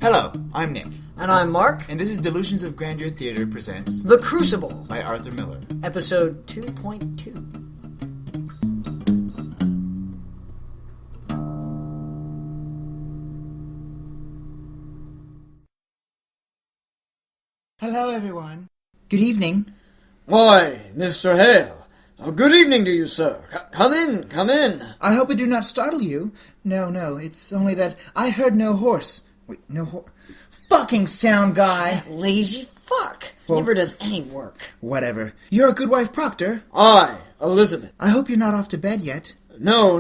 Hello, I'm Nick. And I'm Mark. And this is Delusions of Grandeur Theater presents The Crucible by Arthur Miller. Episode 2.2. Hello, everyone. Good evening. Why, Mr. Hale. Good evening to you, sir. Come in, come in. I hope I do not startle you. No, it's only that I heard no horse. Wait, no horse. Fucking sound guy. Lazy fuck. Well, Never does any work. Whatever. You're a good wife, Proctor. I, Elizabeth. I hope you're not off to bed yet. No,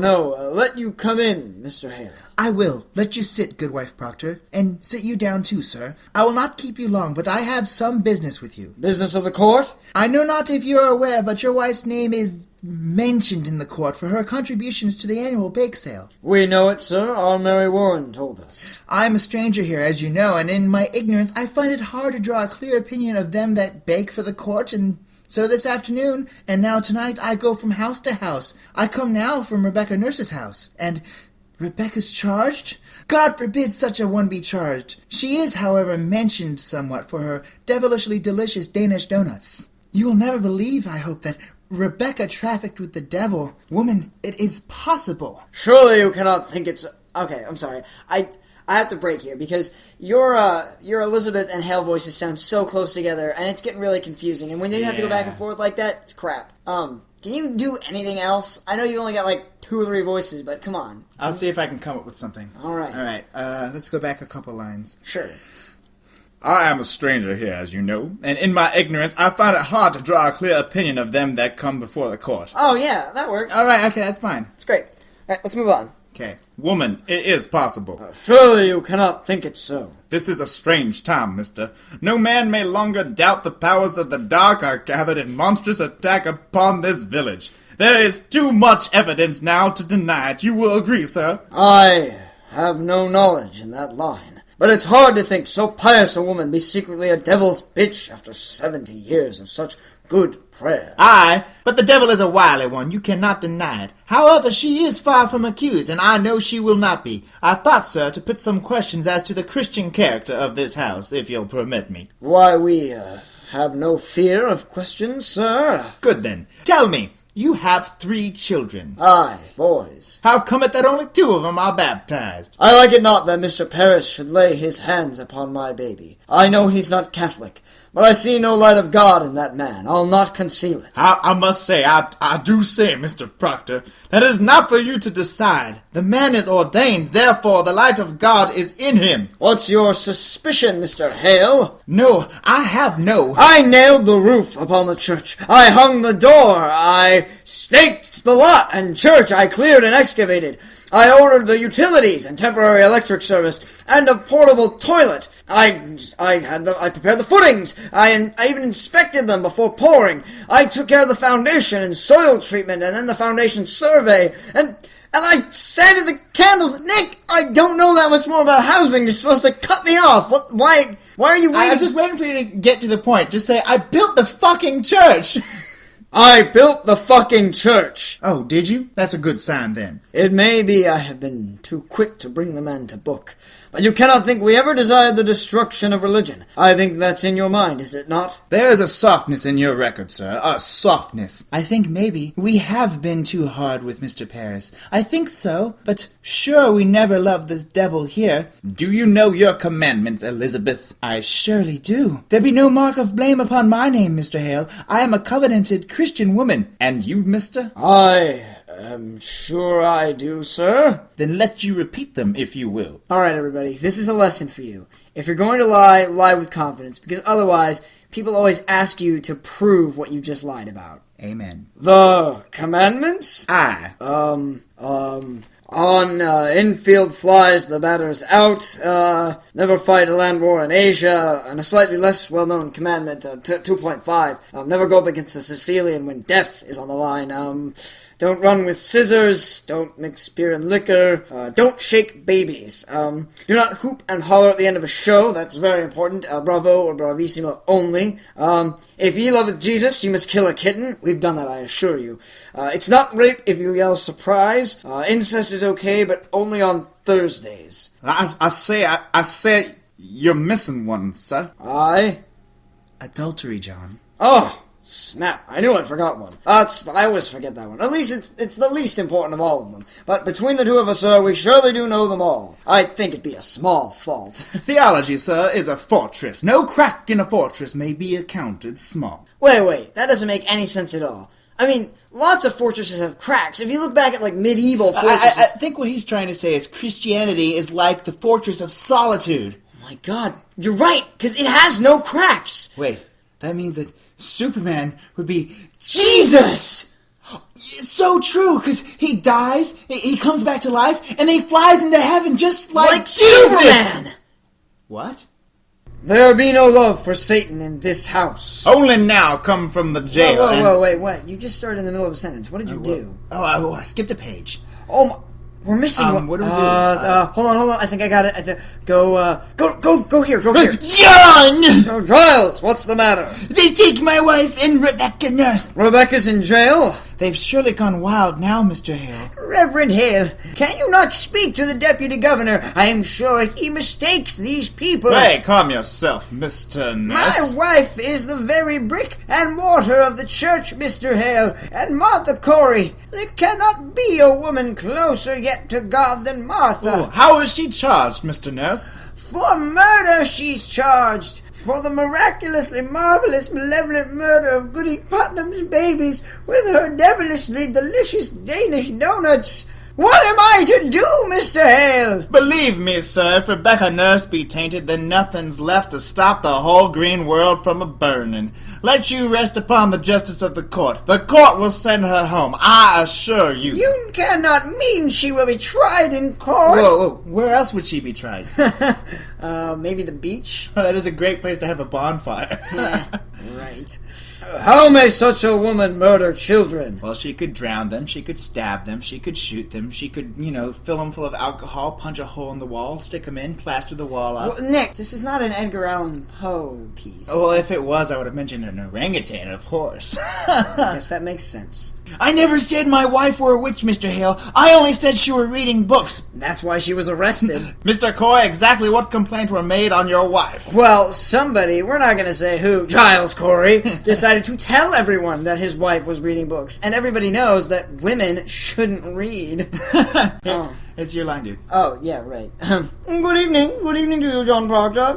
let you come in, Mr. Hale. I will. Let you sit, good wife Proctor. And sit you down too, sir. I will not keep you long, but I have some business with you. Business of the court? I know not if you are aware, but your wife's name is mentioned in the court for her contributions to the annual bake sale. We know it, sir. Our Mary Warren told us. I am a stranger here, as you know, and in my ignorance I find it hard to draw a clear opinion of them that bake for the court, and so this afternoon, and now tonight, I go from house to house. I come now from Rebecca Nurse's house, and Rebecca's charged? God forbid such a one be charged. She is, however, mentioned somewhat for her devilishly delicious Danish donuts. You will never believe, I hope, that Rebecca trafficked with the devil. Woman, it is possible. Surely you cannot think it's... Okay, I'm sorry. I have to break here, because your Elizabeth and Hale voices sound so close together, and it's getting really confusing. And when you have to go back and forth like that, it's crap. Can you do anything else? I know you only got like 2 or 3 voices, but come on. I'll see if I can come up with something. All right. Let's go back a couple lines. Sure. I am a stranger here, as you know, and in my ignorance I find it hard to draw a clear opinion of them that come before the court. Oh, yeah, that works. All right, okay, that's fine. It's great. All right, let's move on. Okay. Woman, it is possible. Surely you cannot think it so. This is a strange time, mister. No man may longer doubt the powers of the dark are gathered in monstrous attack upon this village. There is too much evidence now to deny it. You will agree, sir? I have no knowledge in that line. But it's hard to think so pious a woman be secretly a devil's bitch after 70 years of such good prayer. Aye, but the devil is a wily one, you cannot deny it. However, she is far from accused, and I know she will not be. I thought, sir, to put some questions as to the Christian character of this house, if you'll permit me. Why, we, have no fear of questions, sir. Good then. Tell me, you have 3 children. Aye, boys. How come it that only 2 of them are baptized? I like it not that Mr. Parris should lay his hands upon my baby. I know he's not Catholic, but I see no light of God in that man. I'll not conceal it. I must say, I do say, Mr. Proctor, that it is not for you to decide. The man is ordained, therefore the light of God is in him. What's your suspicion, Mr. Hale? No, I have no. I nailed the roof upon the church. I hung the door. I staked the lot and church. I cleared and excavated. I ordered the utilities and temporary electric service and a portable toilet. I prepared the footings. I even inspected them before pouring. I took care of the foundation and soil treatment and then the foundation survey. And I sanded the candles. Nick, I don't know that much more about housing. You're supposed to cut me off. Why are you waiting? I'm just waiting for you to get to the point. Just say, I built the fucking church. I built the fucking church. Oh, did you? That's a good sign then. It may be I have been too quick to bring the man to book, but you cannot think we ever desired the destruction of religion. I think that's in your mind, is it not? There is a softness in your record, sir. A softness. I think maybe we have been too hard with Mr. Parris. I think so, but sure we never loved the devil here. Do you know your commandments, Elizabeth? I surely do. There be no mark of blame upon my name, Mr. Hale. I am a covenanted Christian woman. And you, mister? I am sure I do, sir. Then let you repeat them, if you will. All right, everybody, this is a lesson for you. If you're going to lie, lie with confidence, because otherwise, people always ask you to prove what you just lied about. Amen. The commandments? Aye. On infield flies, the batter's out. Never fight a land war in Asia. And a slightly less well-known commandment, 2.5. Never go up against a Sicilian when death is on the line. Don't run with scissors. Don't mix beer and liquor. Don't shake babies. Do not hoop and holler at the end of a show. That's very important. Bravo or bravissimo only. If ye love Jesus, you must kill a kitten. We've done that, I assure you. It's not rape if you yell surprise. Incest is okay, but only on Thursdays. I say, You're missing one, sir. Aye? Adultery, John. Oh, snap. I knew I forgot one. I always forget that one. At least it's the least important of all of them. But between the two of us, sir, we surely do know them all. I think it'd be a small fault. Theology, sir, is a fortress. No crack in a fortress may be accounted small. Wait, that doesn't make any sense at all. I mean, lots of fortresses have cracks. If you look back at, like, medieval fortresses... I think what he's trying to say is Christianity is like the fortress of solitude. Oh my god, you're right, because it has no cracks! Wait, that means that Superman would be Jesus! It's so true, because he dies, he comes back to life, and then he flies into heaven just like Jesus! Superman! What? There be no love for Satan in this house. Only now come from the jail. Whoa, wait, what? You just started in the middle of a sentence. What did you do? I skipped a page. Oh, we're missing one. What do we do? Hold on. I think I got it. Go here. John! Oh, Giles, what's the matter? They take my wife and Rebecca Nurse. Rebecca's in jail? They've surely gone wild now, Mr. Hale. Reverend Hale, can you not speak to the deputy governor? I am sure he mistakes these people. Hey, calm yourself, Mr. My Ness. wife is the very brick and mortar of the church, Mr. Hale, and Martha Corey. There cannot be a woman closer yet to God than Martha. Oh, how is she charged, Mr. Ness? For murder she's charged. For the miraculously marvelous, malevolent murder of Goody Putnam's babies with her devilishly delicious Danish donuts. What am I to do, Mr. Hale? Believe me, sir, if Rebecca Nurse be tainted, then nothing's left to stop the whole green world from a-burning. Let you rest upon the justice of the court. The court will send her home, I assure you. You cannot mean she will be tried in court. Whoa, where else would she be tried? Maybe the beach? That is a great place to have a bonfire. Right. How may such a woman murder children? Well, she could drown them, she could stab them, she could shoot them, she could, fill them full of alcohol, punch a hole in the wall, stick them in, plaster the wall up. Well, Nick, this is not an Edgar Allan Poe piece. Oh, well, if it was, I would have mentioned an orangutan, of course. I guess that makes sense. I never said my wife were a witch, Mr. Hale. I only said she were reading books. That's why she was arrested. Mr. Coy, exactly what complaint were made on your wife? Well, somebody, we're not going to say who, Giles Corey, decided to tell everyone that his wife was reading books. And everybody knows that women shouldn't read. Here, it's your line, dude. Oh, yeah, right. Good evening to you, John Proctor.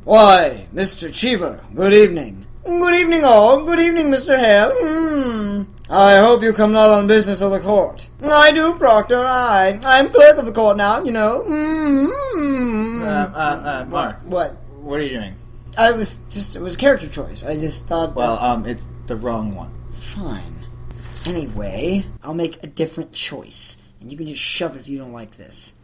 Why, Mr. Cheever, good evening. Good evening, all. Good evening, Mr. Hale. I hope you come not on business of the court. I do, Proctor, I'm clerk of the court now, you know. Mark, What? what are you doing? It was a character choice. I just thought... Well, it's the wrong one. Fine. Anyway, I'll make a different choice. And you can just shove it if you don't like this.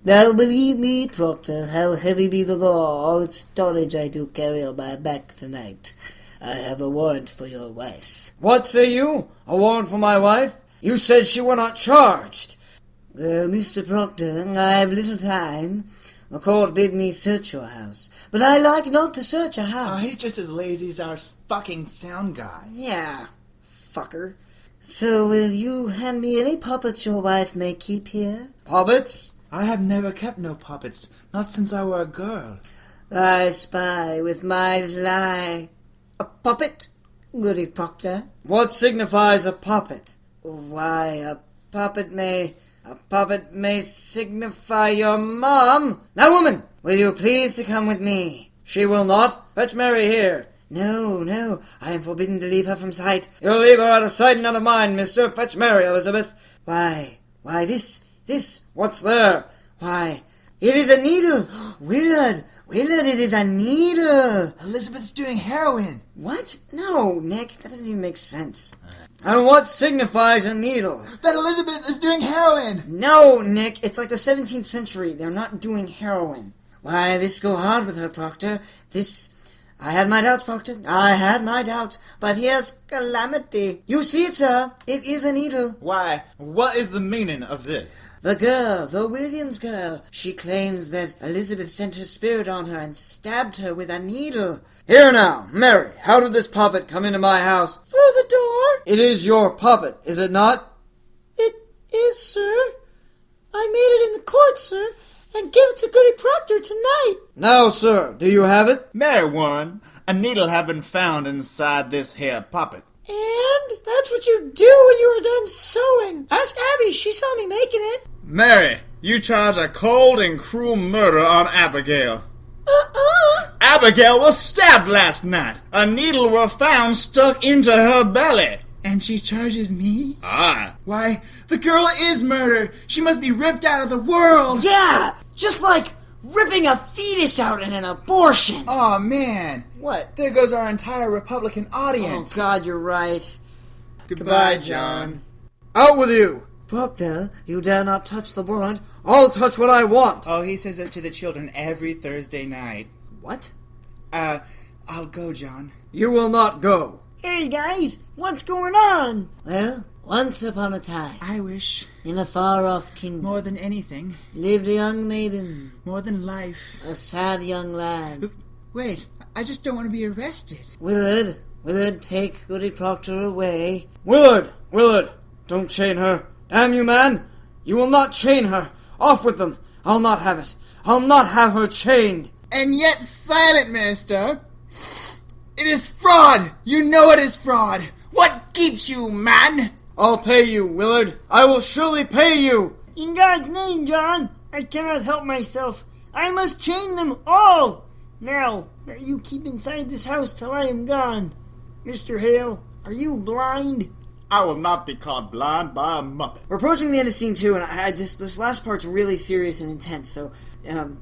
Now believe me, Proctor, how heavy be the law, all its storage I do carry on my back tonight. I have a warrant for your wife. What say you? A warrant for my wife? You said she were not charged. Mr. Proctor, I have little time. The court bid me search your house, but I like not to search a Oh, house. he's just as lazy as our fucking sound guy. Yeah, fucker. So will you hand me any puppets your wife may keep here? Puppets? I have never kept no puppets, not since I were a girl. I spy with my little eye. A puppet? Goody Proctor. What signifies a puppet? Why, a puppet may signify your mom. Now, woman, will you please to come with me? She will not. Fetch Mary here. No, I am forbidden to leave her from sight. You'll leave her out of sight and out of mind, mister. Fetch Mary, Elizabeth. Why, this, What's there? why, it is a needle. Willard, it is a needle. Elizabeth's doing heroin. What? No, Nick, that doesn't even make sense. And what signifies a needle? That Elizabeth is doing heroin. No, Nick, it's like the 17th century. They're not doing heroin. Why, this go hard with her, Proctor. I had my doubts, Proctor. I had my doubts. But here's calamity. You see it, sir. It is a needle. Why, what is the meaning of this? The girl, the Williams girl, she claims that Elizabeth sent her spirit on her and stabbed her with a needle. Here now, Mary, how did this puppet come into my house? Through the door? It is your puppet, is it not? It is, sir. I made it in the court, sir, and give it to Goody Proctor tonight. Now, sir, do you have it? Mary Warren, a needle have been found inside this here puppet. And that's what you do when you are done sewing. Ask Abby, she saw me making it. Mary, you charge a cold and cruel murder on Abigail. Abigail was stabbed last night. A needle were found stuck into her belly. And she charges me? Ah. Why, the girl is murdered. She must be ripped out of the world. Yeah, just like ripping a fetus out in an abortion. Oh, man. What? There goes our entire Republican Oh, audience. God, you're right. Goodbye, John. Out with you! Proctor, you dare not touch the warrant. I'll touch what I want! Oh, he says that to the children every Thursday night. What? I'll go, John. You will not go. Hey, guys, what's going on? Well, once upon a time, I wish, in a far-off kingdom, more than anything, lived a young maiden, more than life. a sad young lad. Wait, I just don't want to be arrested. Willard, take Goody Proctor away. Willard! Don't chain her. Damn you, man! You will not chain her. Off with them. I'll not have it. I'll not have her chained. And yet silent, Minister. It is fraud! You know it is fraud! What keeps you, man? I'll pay you, Willard. I will surely pay you. In God's name, John, I cannot help myself. I must chain them all. Now, you keep inside this house till I am gone. Mr. Hale, are you blind? I will not be caught blind by a muppet. We're approaching the end of scene 2, and this last part's really serious and intense, so, and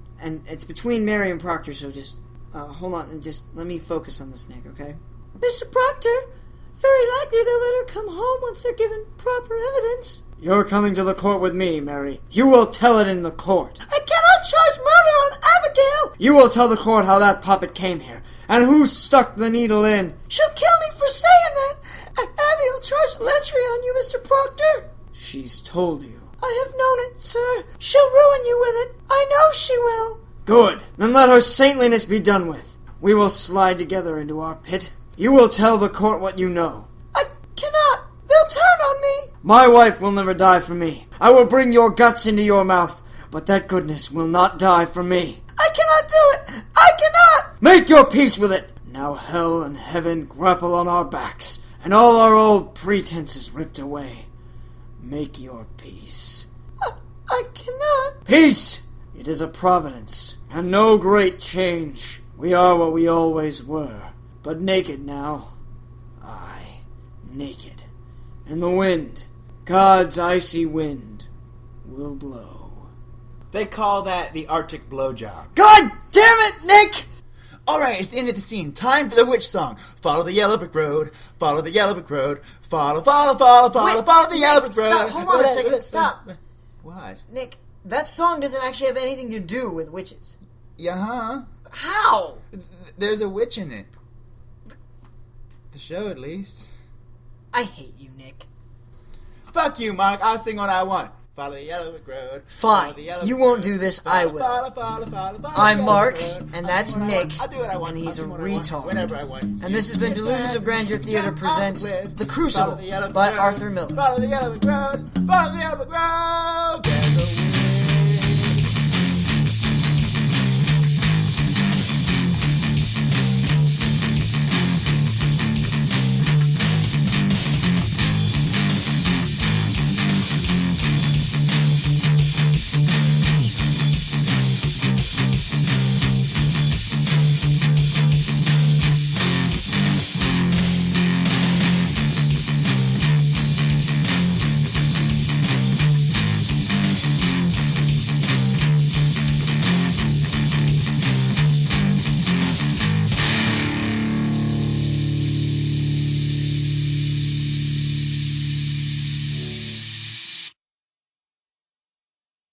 it's between Mary and Proctor, so just, hold on, and just let me focus on this, Nick, okay? Mr. Proctor, very likely they'll let her come home once they're given proper evidence. You're coming to the court with me, Mary. You will tell it in the court. I cannot charge murder on Abigail! You will tell the court how that puppet came here, and who stuck the needle in. She'll kill me for saying that! Abby will charge lechery on you, Mr. Proctor! She's told you. I have known it, sir. She'll ruin you with it. I know she will. Good. Then let her saintliness be done with. We will slide together into our pit. You will tell the court what you know. I cannot. They'll turn on me. My wife will never die for me. I will bring your guts into your mouth, but that goodness will not die for me. I cannot do it. I cannot. Make your peace with it. Now hell and heaven grapple on our backs, and all our old pretenses ripped away. Make your peace. I cannot. Peace! It is a providence, and no great change. We are what we always were, but naked now. Aye, naked. And the wind, God's icy wind, will blow. They call that the Arctic blowjob. God damn it, Nick! Alright, it's the end of the scene. Time for the witch song. Follow the yellow brick road. Follow the yellow brick road. Follow the yellow brick road. Stop, hold on a second, stop. What? Nick, that song doesn't actually have anything to do with witches. Yeah, How? There's a witch in it. The show, at least. I hate you, Nick. Fuck you, Mark. I'll sing what I want. Follow the yellow brick road. Fine. Follow the yellow You brick won't road. do this, Follow, I will. follow the I'm yellow Mark, brick road. and I'll that's sing what I want. Nick, I'll do what I want. and he's I'll sing a what I want, retard. whenever I want. And this has been Delusions of Grandeur Theater presents The Crucible Follow the yellow brick by road. Arthur Miller. Follow the yellow brick road. Follow the yellow brick road.